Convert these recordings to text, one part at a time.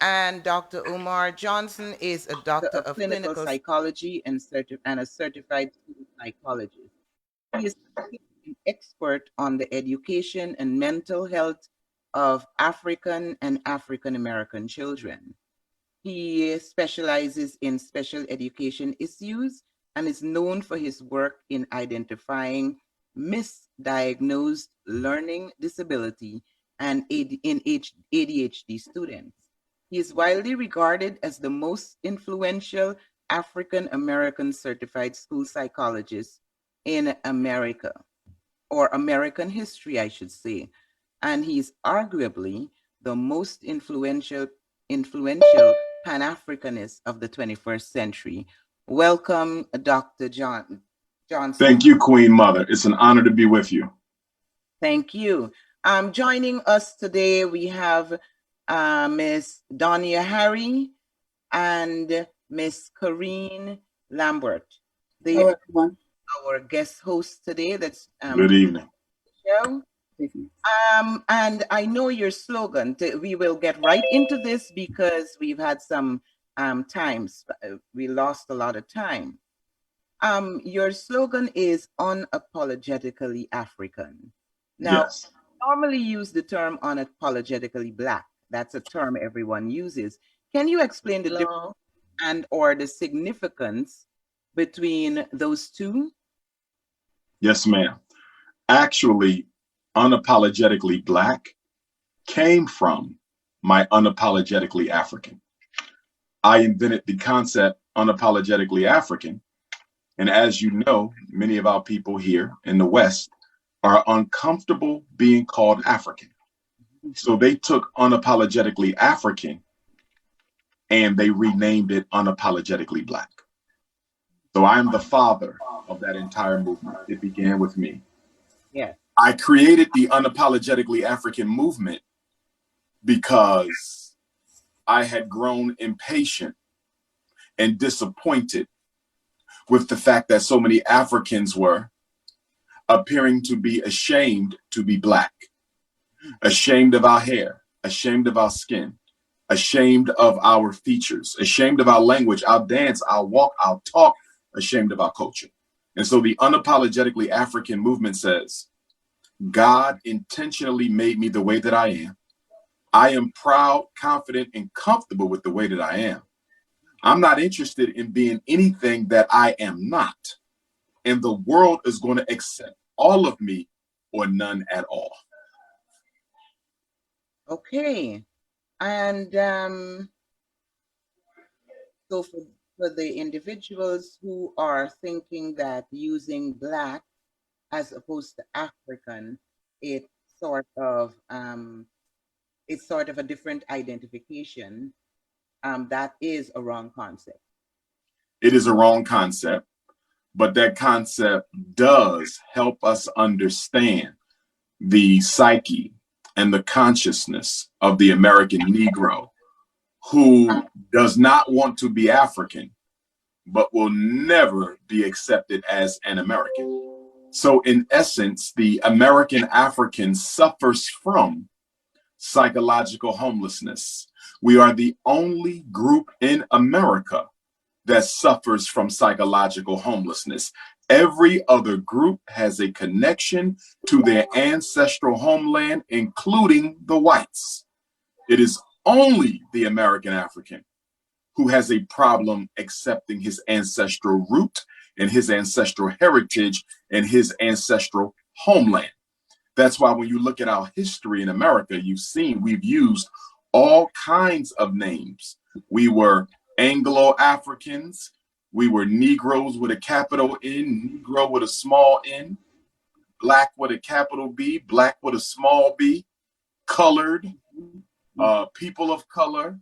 And Dr.UMAR Johnson is a doctor of clinical psychology and a certified school psychologist. He is an expert on the education and mental health of African and African American children. He specializes in special education issues and is known for his work in identifying misdiagnosed learning disability and ADHD students. He is widely regarded as the most influential African American certified school psychologist in America, or American history, I should say. And he's arguably the most influential Pan-Africanist of the 21st century. Welcome, Dr. Johnson. Thank you, Queen Mother. It's an honor to be with you. Thank you. Joining us today, we have Ms. Donia Harry and Ms. Corrine Lambert. They are our guest hosts today. That's good evening. Show. And I know your slogan. We will get right into this because we've had some times we lost a lot of time. Your slogan is unapologetically African. Now, yes. Normally use the term unapologetically Black. That's a term everyone uses. Can you explain the difference and or the significance between those two? Yes, ma'am. Actually, unapologetically Black came from my unapologetically African. I invented the concept unapologetically African. And as you know, many of our people here in the West are uncomfortable being called African. So they took unapologetically African and they renamed it unapologetically Black. So I am the father of that entire movement. It began with me. Yeah. I created the unapologetically African movement because I had grown impatient and disappointed with the fact that so many Africans were appearing to be ashamed to be Black, ashamed of our hair, ashamed of our skin, ashamed of our features, ashamed of our language, our dance, our walk, our talk, ashamed of our culture. And so the unapologetically African movement says, God intentionally made me the way that I am. I am proud, confident, and comfortable with the way that I am. I'm not interested in being anything that I am not. And the world is going to accept all of me or none at all. Okay. And so for the individuals who are thinking that using Black as opposed to African, it's sort of a different identification. That is a wrong concept. It is a wrong concept, but that concept does help us understand the psyche and the consciousness of the American Negro, who does not want to be African, but will never be accepted as an American. So in essence, the American African suffers from psychological homelessness. We are the only group in America that suffers from psychological homelessness. Every other group has a connection to their ancestral homeland, including the whites. It is only the American African who has a problem accepting his ancestral root and his ancestral heritage and his ancestral homeland. That's why when you look at our history in America, you've seen we've used all kinds of names. We were Anglo-Africans. We were Negroes with a capital N, Negro with a small n, Black with a capital B, Black with a small b, colored, people of color.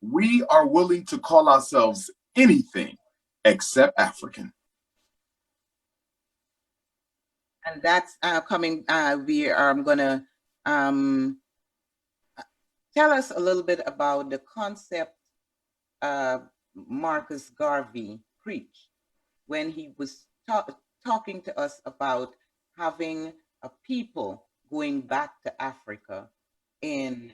We are willing to call ourselves anything except African. And that's coming, we are going to tell us a little bit about the concept Marcus Garvey preached when he was talking to us about having a people going back to Africa in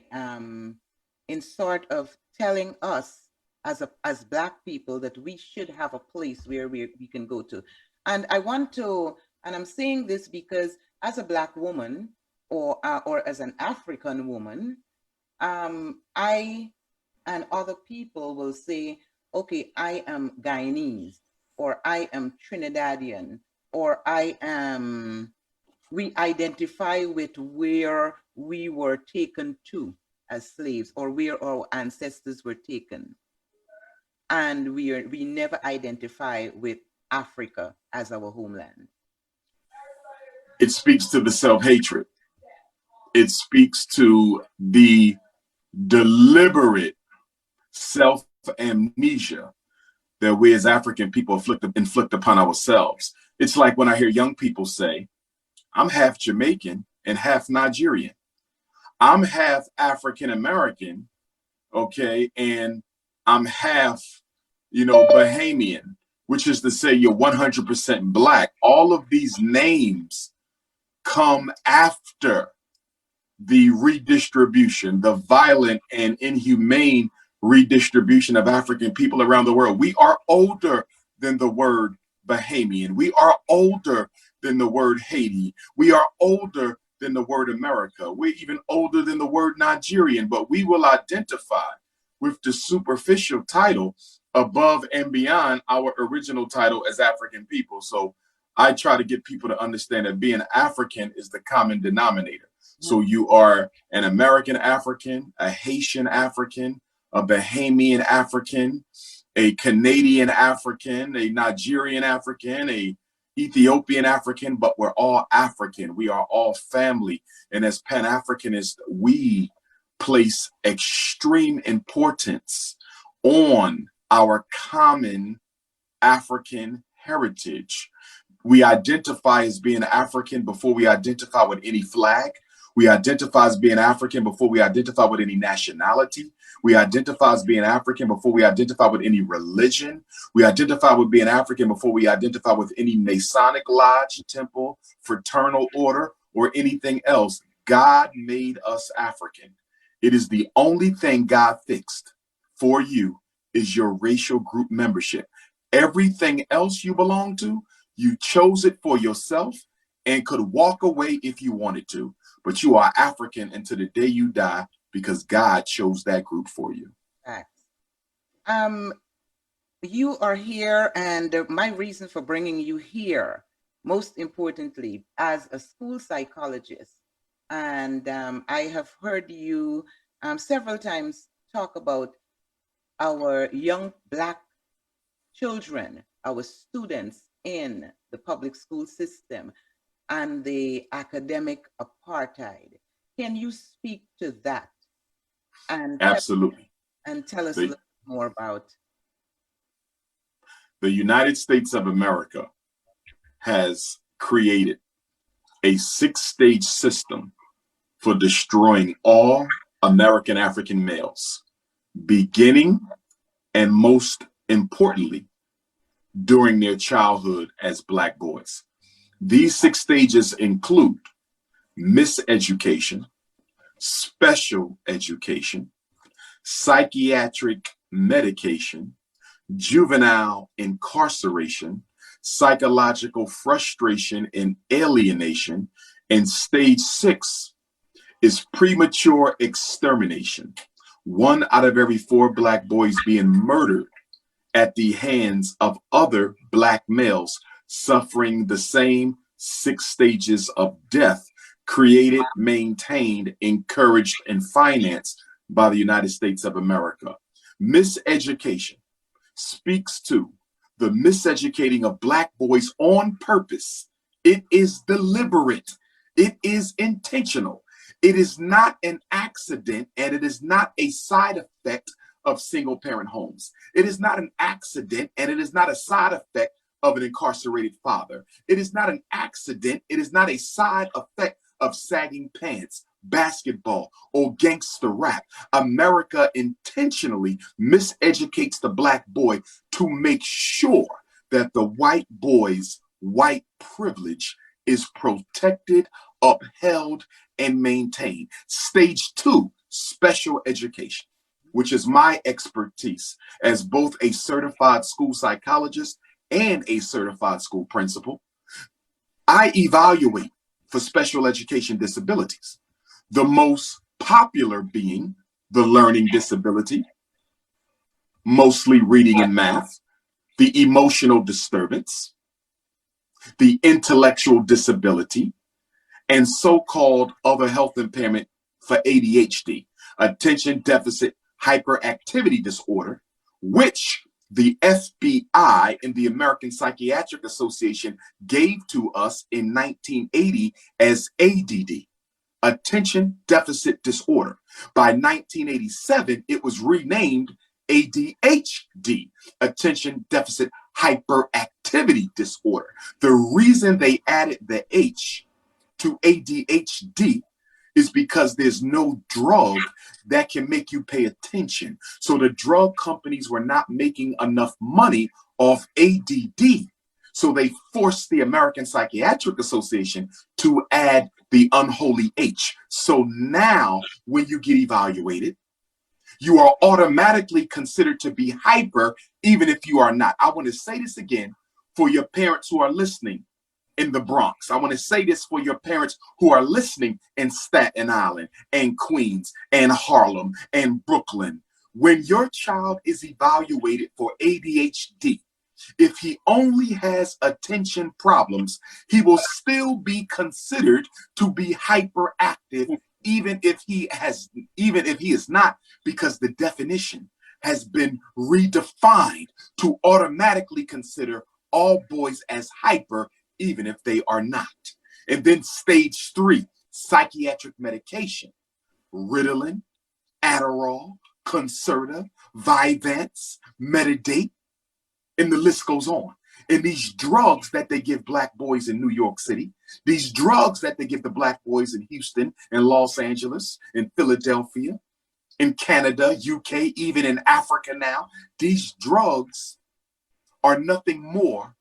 sort of telling us as Black people that we should have a place where we can go to. And I want to, and I'm saying this because as a Black woman or as an African woman, I and other people will say, okay, I am Guyanese, or I am Trinidadian, or we identify with where we were taken to as slaves, or where our ancestors were taken. And we never identify with Africa as our homeland. It speaks to the self-hatred. It speaks to the deliberate self-amnesia that we as African people inflict upon ourselves. It's like when I hear young people say, I'm half Jamaican and half Nigerian. I'm half African American, okay, and I'm half, Bahamian, which is to say you're 100% Black. All of these names come after the redistribution, the violent and inhumane redistribution of African people around the world. We are older than the word Bahamian. We are older than the word Haiti. We are older than the word America. We're even older than the word Nigerian, but we will identify with the superficial title above and beyond our original title as African people. So I try to get people to understand that being African is the common denominator. So you are an American African, a Haitian African, a Bahamian African, a Canadian African, a Nigerian African, a Ethiopian African, but we're all African. We are all family. And as Pan-Africanists, we place extreme importance on our common African heritage. We identify as being African before we identify with any flag. We identify as being African before we identify with any nationality. We identify as being African before we identify with any religion. We identify with being African before we identify with any Masonic lodge, temple, fraternal order, or anything else. God made us African. It is the only thing God fixed for you is your racial group membership. Everything else you belong to, you chose it for yourself and could walk away if you wanted to. But you are African until the day you die because God chose that group for you. Facts. You are here, and my reason for bringing you here, most importantly, as a school psychologist, and I have heard you several times talk about our young Black children, our students in the public school system, and the academic apartheid. Can you speak to that? And absolutely. Tell us a little more about. The United States of America has created a 6-stage system for destroying all American African males, beginning and most importantly, during their childhood as Black boys. These 6 stages include miseducation, special education, psychiatric medication, juvenile incarceration, psychological frustration and alienation, and stage 6 is premature extermination. 1 out of every 4 Black boys being murdered at the hands of other Black males suffering the same 6 stages of death created, maintained, encouraged, and financed by the United States of America. Miseducation speaks to the miseducating of Black boys on purpose. It is deliberate. It is intentional. It is not an accident, and it is not a side effect of single-parent homes. It is not an accident, and it is not a side effect of an incarcerated father. It is not an accident. It is not a side effect of sagging pants, basketball, or gangster rap. America intentionally miseducates the Black boy to make sure that the white boy's white privilege is protected, upheld, and maintained. Stage 2, special education. which is my expertise as both a certified school psychologist and a certified school principal, I evaluate for special education disabilities, the most popular being the learning disability, mostly reading and math, the emotional disturbance, the intellectual disability, and so-called other health impairment for ADHD, attention deficit hyperactivity disorder, which the FBI and the American Psychiatric Association gave to us in 1980 as ADD, attention deficit disorder. By 1987, it was renamed ADHD, attention deficit hyperactivity disorder. The reason they added the H to ADHD is because there's no drug that can make you pay attention. So the drug companies were not making enough money off ADD. So they forced the American Psychiatric Association to add the unholy H. So now when you get evaluated, you are automatically considered to be hyper, even if you are not. I want to say this again for your parents who are listening in the Bronx. I want to say this for your parents who are listening in Staten Island and Queens and Harlem and Brooklyn. When your child is evaluated for ADHD, if he only has attention problems, he will still be considered to be hyperactive, even if he is not, because the definition has been redefined to automatically consider all boys as hyper, even if they are not. And then stage 3, psychiatric medication, Ritalin, Adderall, Concerta, Vyvanse, Metadate, and the list goes on. And these drugs that they give black boys in New York City, these drugs that they give the black boys in Houston and Los Angeles and Philadelphia, in Canada, UK, even in Africa now, these drugs are nothing more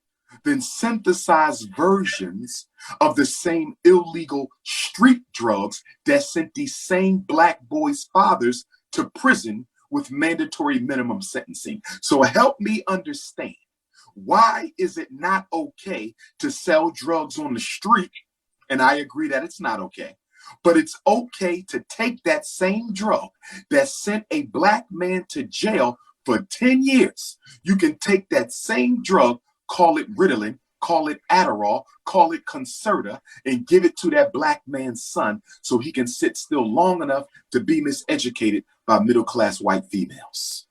than synthesized versions of the same illegal street drugs that sent these same black boys' fathers to prison with mandatory minimum sentencing. So help me understand, why is it not okay to sell drugs on the street? And I agree that it's not okay. But it's okay to take that same drug that sent a black man to jail for 10 years. You can take that same drug, call it Ritalin, call it Adderall, call it Concerta, and give it to that black man's son so he can sit still long enough to be miseducated by middle-class white females.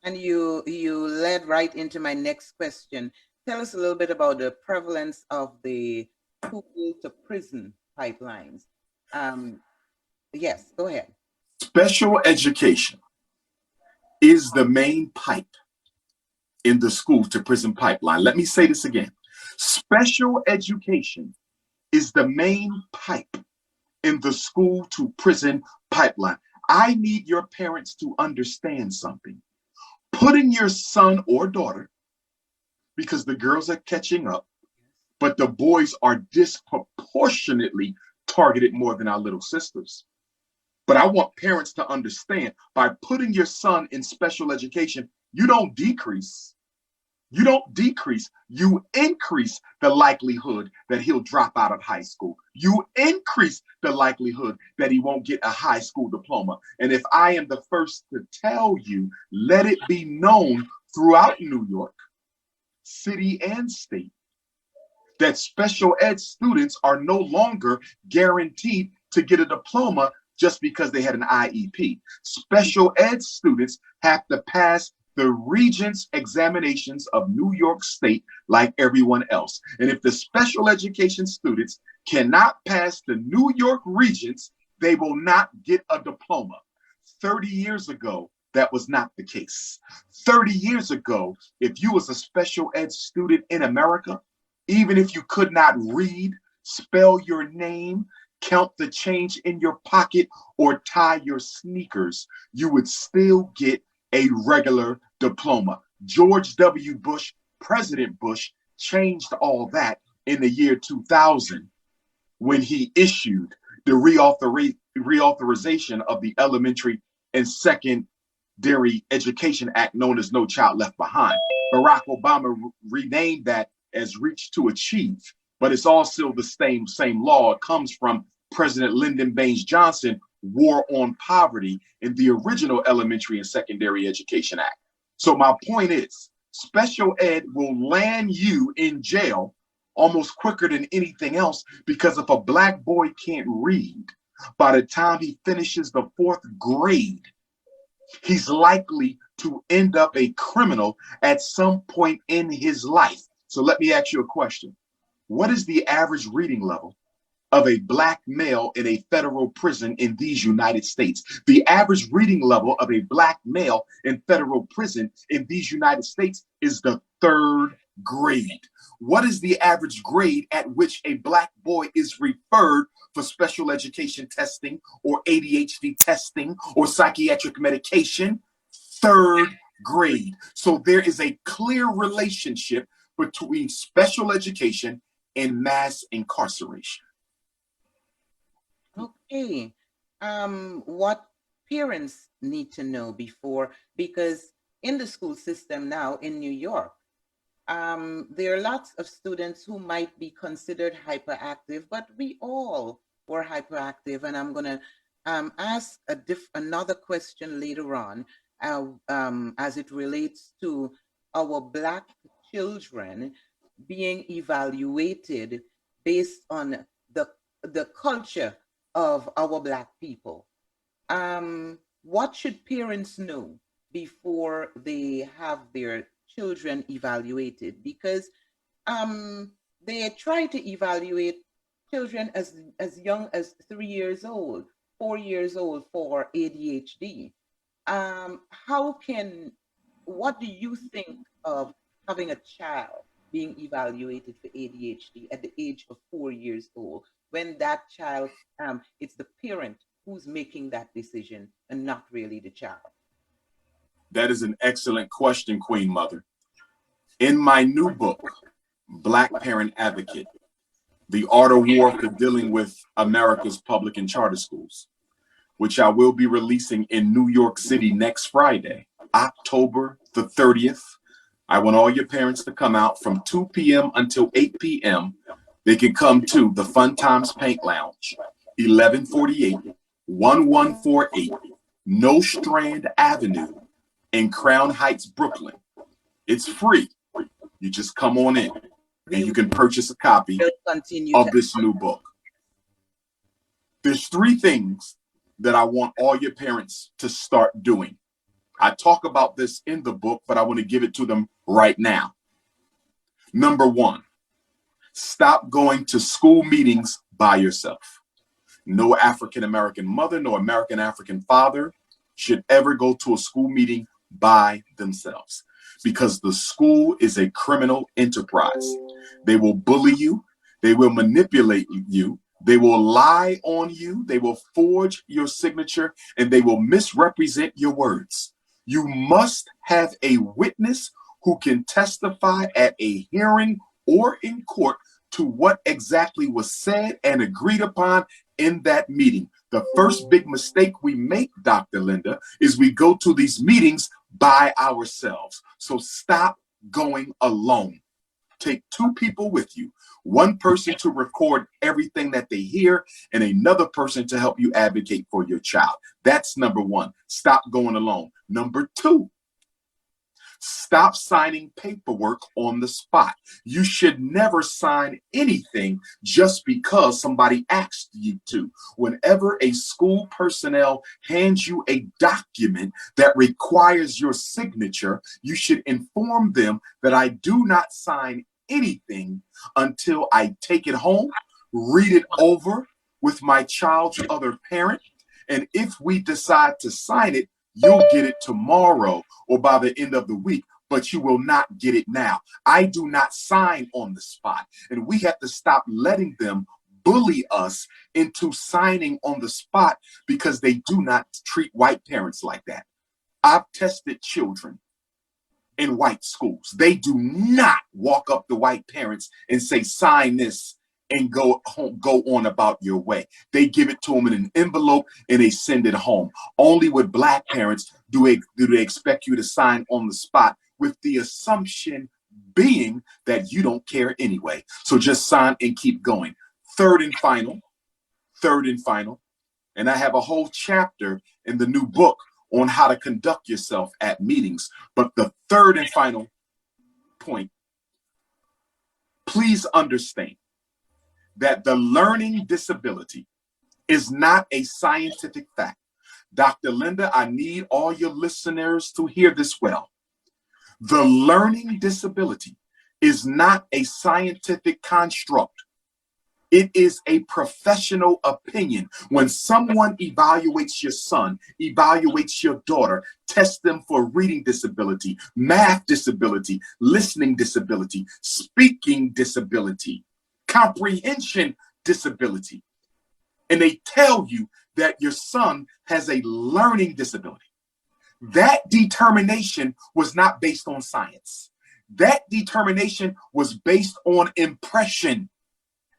And you led right into my next question. Tell us a little bit about the prevalence of the school to prison pipelines. Yes, go ahead. Special education is the main pipe in the school to prison pipeline. Let me say this again. Special education is the main pipe in the school to prison pipeline. I need your parents to understand something. Putting your son or daughter, because the girls are catching up, but the boys are disproportionately targeted more than our little sisters. But I want parents to understand, by putting your son in special education, you don't decrease. You don't decrease. You increase the likelihood that he'll drop out of high school. You increase the likelihood that he won't get a high school diploma. And if I am the first to tell you, let it be known throughout New York, city and state, that special ed students are no longer guaranteed to get a diploma just because they had an IEP. Special ed students have to pass the Regents examinations of New York State like everyone else. And if the special education students cannot pass the New York Regents, they will not get a diploma. 30 years ago, that was not the case. 30 years ago, if you was a special ed student in America, even if you could not read, spell your name, count the change in your pocket, or tie your sneakers, you would still get a regular diploma. George W. Bush, President Bush, changed all that in the year 2000 when he issued the reauthorization of the Elementary and Secondary Education Act, known as No Child Left Behind. Barack Obama renamed that as Reach to Achieve, but it's all still the same law. It comes from President Lyndon Baines Johnson, War on Poverty, in the original Elementary and Secondary Education Act. So my point is, special ed will land you in jail almost quicker than anything else, because if a black boy can't read, by the time he finishes the 4th grade, he's likely to end up a criminal at some point in his life. So let me ask you a question. What is the average reading level of a black male in a federal prison in these United States? The average reading level of a black male in federal prison in these United States is the 3rd grade. What is the average grade at which a black boy is referred for special education testing or ADHD testing or psychiatric medication? 3rd grade. So there is a clear relationship between special education and mass incarceration. Okay. What parents need to know before, because in the school system now in New York, there are lots of students who might be considered hyperactive, but we all were hyperactive. And I'm going to ask another question later on as it relates to our black children being evaluated based on the culture of our black people. What should parents know before they have their children evaluated? Because they try to evaluate children as young as 3 years old, 4 years old for ADHD. What do you think of having a child being evaluated for ADHD at the age of 4 years old, when that child, it's the parent who's making that decision and not really the child? That is an excellent question, Queen Mother. In my new book, Black Parent Advocate, The Art of War for Dealing with America's Public and Charter Schools, which I will be releasing in New York City next Friday, October the 30th. I want all your parents to come out from 2 p.m. until 8 p.m. They can come to the Fun Times Paint Lounge, 1148, 1148 Nostrand Avenue in Crown Heights, Brooklyn. It's free. You just come on in and you can purchase a copy of this new book. There's 3 things that I want all your parents to start doing. I talk about this in the book, but I want to give it to them right now. Number 1, stop going to school meetings by yourself. No African-American mother, no American African father should ever go to a school meeting by themselves, because the school is a criminal enterprise. They will bully you. They will manipulate you. They will lie on you. They will forge your signature, and they will misrepresent your words. You must have a witness who can testify at a hearing or in court to what exactly was said and agreed upon in that meeting. The first big mistake we make, Dr. Linda, is we go to these meetings by ourselves. So stop going alone. Take 2 people with you, 1 person to record everything that they hear and another person to help you advocate for your child. That's number 1. Stop going alone. Number 2, stop signing paperwork on the spot. You should never sign anything just because somebody asked you to. Whenever a school personnel hands you a document that requires your signature, you should inform them that I do not sign anything until I take it home, read it over with my child's other parent, and if we decide to sign it, you'll get it tomorrow or by the end of the week, but you will not get it now. I do not sign on the spot, and we have to stop letting them bully us into signing on the spot, because they do not treat white parents like that. I've tested children in white schools. They do not walk up to white parents and say, sign this and go home, go on about your way. They give it to them in an envelope and they send it home. Only with Black parents do they expect you to sign on the spot, with the assumption being that you don't care anyway. So just sign and keep going. Third and final, and I have a whole chapter in the new book on how to conduct yourself at meetings. But the third and final point, please understand that the learning disability is not a scientific fact. Dr. Linda, I need all your listeners to hear this well. The learning disability is not a scientific construct. It is a professional opinion. When someone evaluates your son, evaluates your daughter, tests them for reading disability, math disability, listening disability, speaking disability, comprehension disability, and they tell you that your son has a learning disability, that determination was not based on science. That determination was based on impression.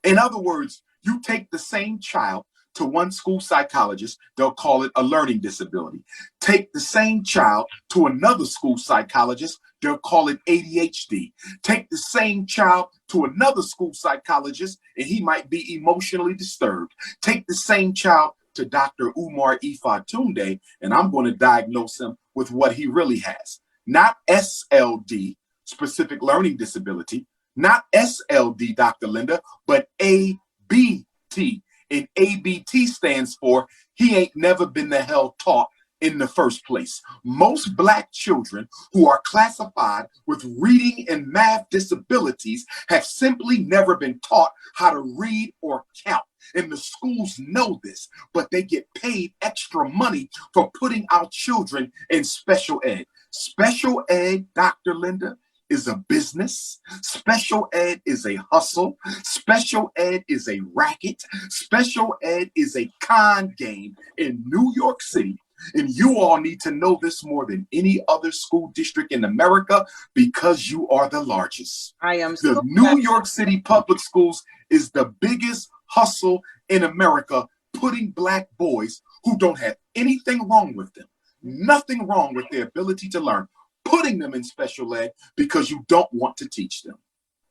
In other words, you take the same child to one school psychologist, they'll call it a learning disability. Take the same child to another school psychologist, they'll call it ADHD. Take the same child to another school psychologist, and he might be emotionally disturbed. Take the same child to Dr.UMAR Ifatunde, and I'm going to diagnose him with what he really has. Not SLD, specific learning disability, not SLD, Dr. Linda, but ABT. And ABT stands for he ain't never been the hell taught in the first place. Most Black children who are classified with reading and math disabilities have simply never been taught how to read or count. And the schools know this, but they get paid extra money for putting our children in special ed. Special ed, Dr. Linda, is a business. Special ed is a hustle. Special ed is a racket. Special ed is a con game in New York City. And you all need to know this more than any other school district in America because you are the largest. I am The New York City public schools is the biggest hustle in America, putting Black boys who don't have anything wrong with them, nothing wrong with their ability to learn, putting them in special ed because you don't want to teach them.